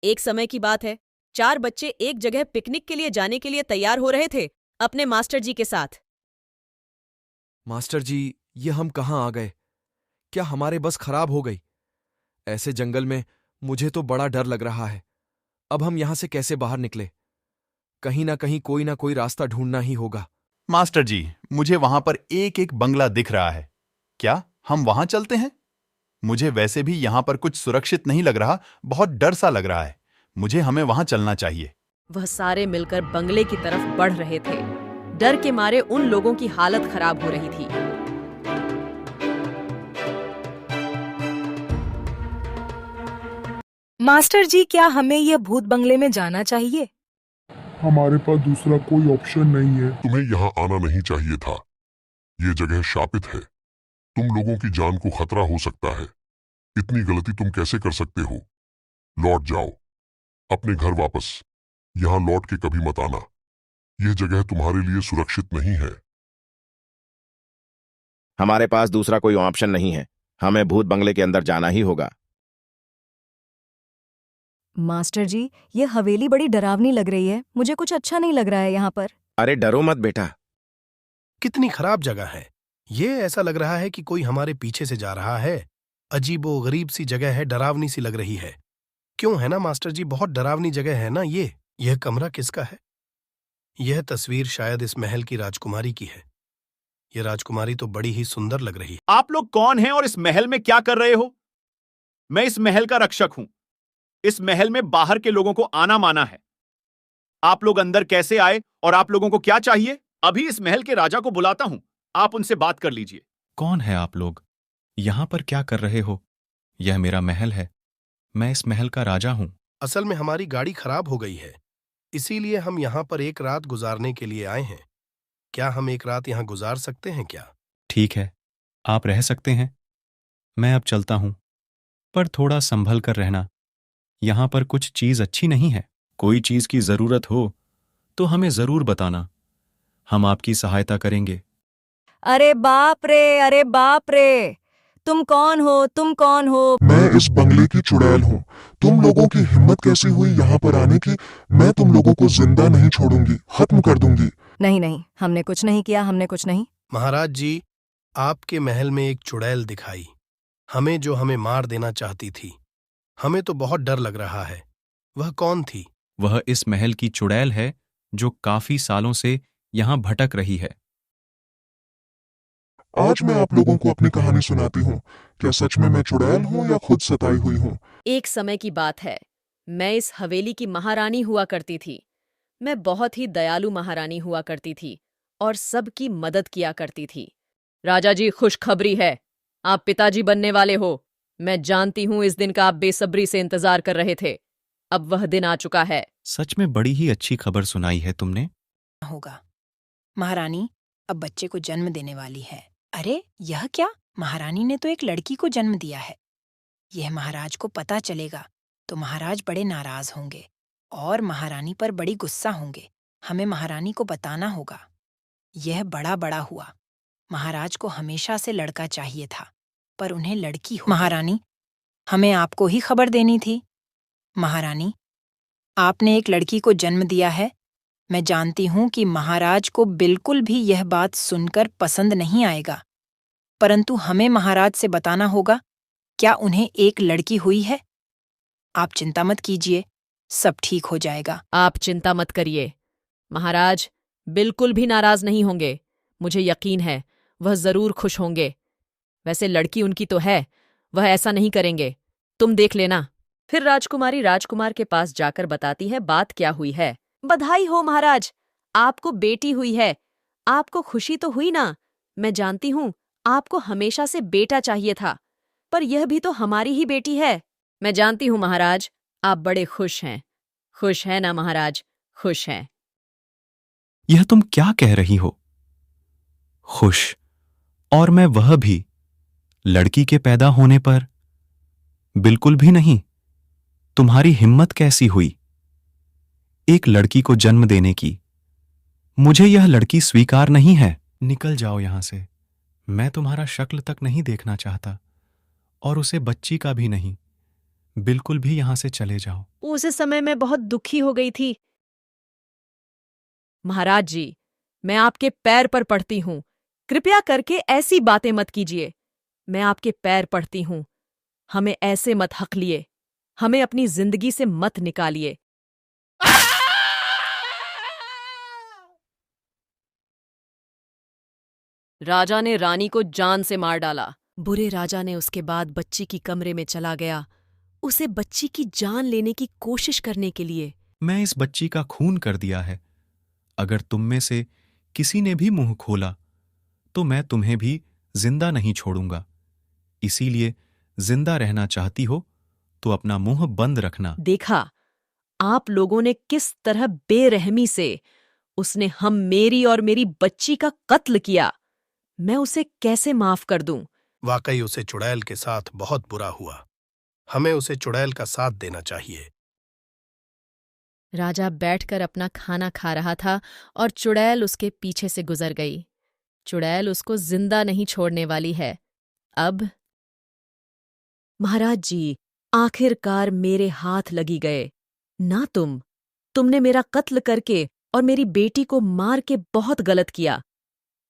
एक समय की बात है, 4 बच्चे एक जगह पिकनिक के लिए जाने के लिए तैयार हो रहे थे अपने मास्टर जी के साथ। मास्टर जी, ये हम कहाँ आ गए? क्या हमारे बस खराब हो गई? ऐसे जंगल में मुझे तो बड़ा डर लग रहा है। अब हम यहां से कैसे बाहर निकले? कहीं ना कोई रास्ता ढूंढना ही होगा। मास्टर जी, मुझे वहां पर एक एक बंगला दिख रहा है। क्या हम वहां चलते हैं? मुझे वैसे भी यहां पर कुछ सुरक्षित नहीं लग रहा, बहुत डर सा लग रहा है। मुझे हमें वहां चलना चाहिए। वह सारे मिलकर बंगले की तरफ बढ़ रहे थे। डर के मारे उन लोगों की हालत खराब हो रही थी। मास्टर जी, क्या हमें यह भूत बंगले में जाना चाहिए? हमारे पास दूसरा कोई ऑप्शन नहीं है। तुम्हें यहाँ आना नहीं चाहिए था। ये जगह शापित है। तुम लोगों की जान को खतरा हो सकता है। इतनी गलती तुम कैसे कर सकते हो? लौट जाओ अपने घर वापस। यहाँ लौट के कभी मत आना। यह जगह तुम्हारे लिए सुरक्षित नहीं है। हमारे पास दूसरा कोई ऑप्शन नहीं है। हमें भूत बंगले के अंदर जाना ही होगा। मास्टर जी, ये हवेली बड़ी डरावनी लग रही है। मुझे कुछ अच्छा नहीं लग रहा है यहाँ पर। अरे डरो मत बेटा। कितनी खराब जगह है ये। ऐसा लग रहा है कि कोई हमारे पीछे से जा रहा है। अजीबो गरीब सी जगह है, डरावनी सी लग रही है। क्यों है ना मास्टर जी, बहुत डरावनी जगह है ना ये। यह कमरा किसका है? यह तस्वीर शायद इस महल की राजकुमारी की है। यह राजकुमारी तो बड़ी ही सुंदर लग रही है। आप लोग कौन हैं और इस महल में क्या कर रहे हो? मैं इस महल का रक्षक हूं। इस महल में बाहर के लोगों को आना माना है। आप लोग अंदर कैसे आए और आप लोगों को क्या चाहिए? अभी इस महल के राजा को बुलाता हूं, आप उनसे बात कर लीजिए। कौन है आप लोग? यहां पर क्या कर रहे हो? यह मेरा महल है। मैं इस महल का राजा हूं। असल में हमारी गाड़ी खराब हो गई है, इसीलिए हम यहाँ पर एक रात गुजारने के लिए आए हैं। क्या हम एक रात यहाँ गुजार सकते हैं क्या? ठीक है, आप रह सकते हैं। मैं अब चलता हूं, पर थोड़ा संभल कर रहना। यहां पर कुछ चीज अच्छी नहीं है। कोई चीज की जरूरत हो तो हमें जरूर बताना। हम आपकी सहायता करेंगे। अरे बाप रे, अरे बाप रे! तुम कौन हो? तुम कौन हो? मैं इस बंगले की चुड़ैल हूँ। तुम लोगों की हिम्मत कैसी हुई यहाँ पर आने की? मैं तुम लोगों को जिंदा नहीं छोड़ूंगी, खत्म कर दूंगी। नहीं नहीं, हमने कुछ नहीं किया, हमने कुछ नहीं। महाराज जी, आपके महल में एक चुड़ैल दिखाई हमें, जो हमें मार देना चाहती थी। हमें तो बहुत डर लग रहा है। वह कौन थी? वह इस महल की चुड़ैल है जो काफी सालों से यहां भटक रही है। आज मैं आप लोगों को अपनी कहानी सुनाती हूँ। क्या सच में मैं चुड़ैल हूँ या खुद सताई हुई हूँ? एक समय की बात है, मैं इस हवेली की महारानी हुआ करती थी। मैं बहुत ही दयालु महारानी हुआ करती थी और सबकी मदद किया करती थी। राजा जी, खुशखबरी है, आप पिताजी बनने वाले हो। मैं जानती हूँ इस दिन का आप बेसब्री से इंतजार कर रहे थे। अब वह दिन आ चुका है। सच में बड़ी ही अच्छी खबर सुनाई है तुमने। होगा। महारानी अब बच्चे को जन्म देने वाली है। अरे यह क्या? महारानी ने तो एक लड़की को जन्म दिया है। यह महाराज को पता चलेगा तो महाराज बड़े नाराज होंगे और महारानी पर बड़ी गुस्सा होंगे। हमें महारानी को बताना होगा। यह बड़ा बड़ा हुआ। महाराज को हमेशा से लड़का चाहिए था, पर उन्हें लड़की हो। महारानी, हमें आपको ही खबर देनी थी। महारानी, आपने एक लड़की को जन्म दिया है। मैं जानती हूं कि महाराज को बिल्कुल भी यह बात सुनकर पसंद नहीं आएगा, परंतु हमें महाराज से बताना होगा। क्या उन्हें एक लड़की हुई है? आप चिंता मत कीजिए, सब ठीक हो जाएगा। आप चिंता मत करिए, महाराज बिल्कुल भी नाराज नहीं होंगे। मुझे यकीन है वह जरूर खुश होंगे। वैसे लड़की उनकी तो है, वह ऐसा नहीं करेंगे, तुम देख लेना। फिर राजकुमारी राजकुमार के पास जाकर बताती है बात क्या हुई है। बधाई हो महाराज, आपको बेटी हुई है। आपको खुशी तो हुई ना? मैं जानती हूँ आपको हमेशा से बेटा चाहिए था, पर यह भी तो हमारी ही बेटी है। मैं जानती हूँ महाराज, आप बड़े खुश हैं। खुश है ना महाराज? खुश हैं। यह तुम क्या कह रही हो? खुश? और मैं वह भी लड़की के पैदा होने पर? बिल्कुल भी नहीं। तुम्हारी हिम्मत कैसी हुई एक लड़की को जन्म देने की? मुझे यह लड़की स्वीकार नहीं है। निकल जाओ यहां से। मैं तुम्हारा शक्ल तक नहीं देखना चाहता और उसे बच्ची का भी नहीं। बिल्कुल भी यहां से चले जाओ। उस समय मैं बहुत दुखी हो गई थी। महाराज जी, मैं आपके पैर पर पड़ती हूं, कृपया करके ऐसी बातें मत कीजिए। मैं आपके पैर पड़ती हूं, हमें ऐसे मत हकलिए, हमें अपनी जिंदगी से मत निकालिए। राजा ने रानी को जान से मार डाला। बुरे राजा ने उसके बाद बच्ची की कमरे में चला गया, उसे बच्ची की जान लेने की कोशिश करने के लिए। मैं इस बच्ची का खून कर दिया है। अगर तुम में से किसी ने भी मुंह खोला तो मैं तुम्हें भी जिंदा नहीं छोड़ूंगा। इसीलिए जिंदा रहना चाहती हो तो अपना मुंह बंद रखना। देखा आप लोगों ने किस तरह बेरहमी से उसने मेरी और मेरी बच्ची का कत्ल किया। मैं उसे कैसे माफ कर दूं? वाकई उसे चुड़ैल के साथ बहुत बुरा हुआ। हमें उसे चुड़ैल का साथ देना चाहिए। राजा बैठकर अपना खाना खा रहा था और चुड़ैल उसके पीछे से गुजर गई। चुड़ैल उसको जिंदा नहीं छोड़ने वाली है। अब महाराज जी, आखिरकार मेरे हाथ लगी गए। ना तुमने मेरा कत्ल करके और मेरी बेटी को मार के बहुत गलत किया।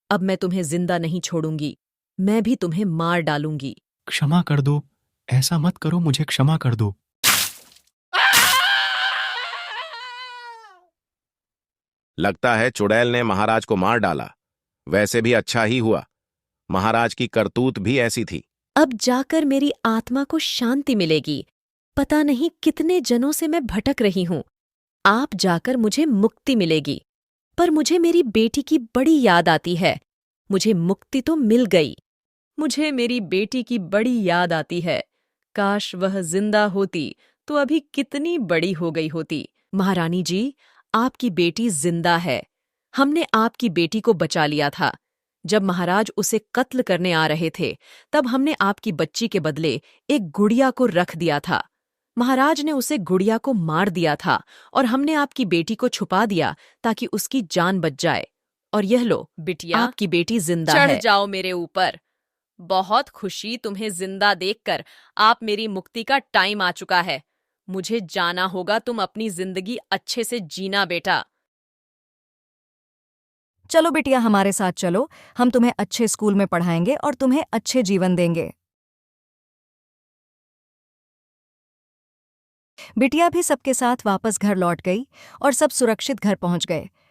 अब मैं तुम्हें जिंदा नहीं छोड़ूंगी, मैं भी तुम्हें मार डालूंगी। क्षमा कर दो, ऐसा मत करो, मुझे क्षमा कर दो। लगता है चुड़ैल ने महाराज को मार डाला। वैसे भी अच्छा ही हुआ, महाराज की करतूत भी ऐसी थी। अब जाकर मेरी आत्मा को शांति मिलेगी। पता नहीं कितने जनों से मैं भटक रही हूं। आप जाकर मुझे मुक्ति मिलेगी। पर मुझे मेरी बेटी की बड़ी याद आती है। मुझे मुक्ति तो मिल गई, मुझे मेरी बेटी की बड़ी याद आती है। काश वह जिंदा होती तो अभी कितनी बड़ी हो गई होती। महारानी जी, आपकी बेटी जिंदा है। हमने आपकी बेटी को बचा लिया था। जब महाराज उसे कत्ल करने आ रहे थे, तब हमने आपकी बच्ची के बदले एक गुड़िया को रख दिया था। महाराज ने उसे गुड़िया को मार दिया था और हमने आपकी बेटी को छुपा दिया ताकि उसकी जान बच जाए। और यह लो बिटिया, आपकी बेटी जिंदा है। चढ़ जाओ मेरे ऊपर। बहुत खुशी तुम्हें जिंदा देखकर। आप मेरी मुक्ति का टाइम आ चुका है। मुझे जाना होगा, तुम अपनी जिंदगी अच्छे से जीना बेटा। चलो बिटिया, हमारे साथ चलो। हम तुम्हें अच्छे स्कूल में पढ़ाएंगे और तुम्हें अच्छे जीवन देंगे। बिटिया भी सबके साथ वापस घर लौट गई और सब सुरक्षित घर पहुंच गए।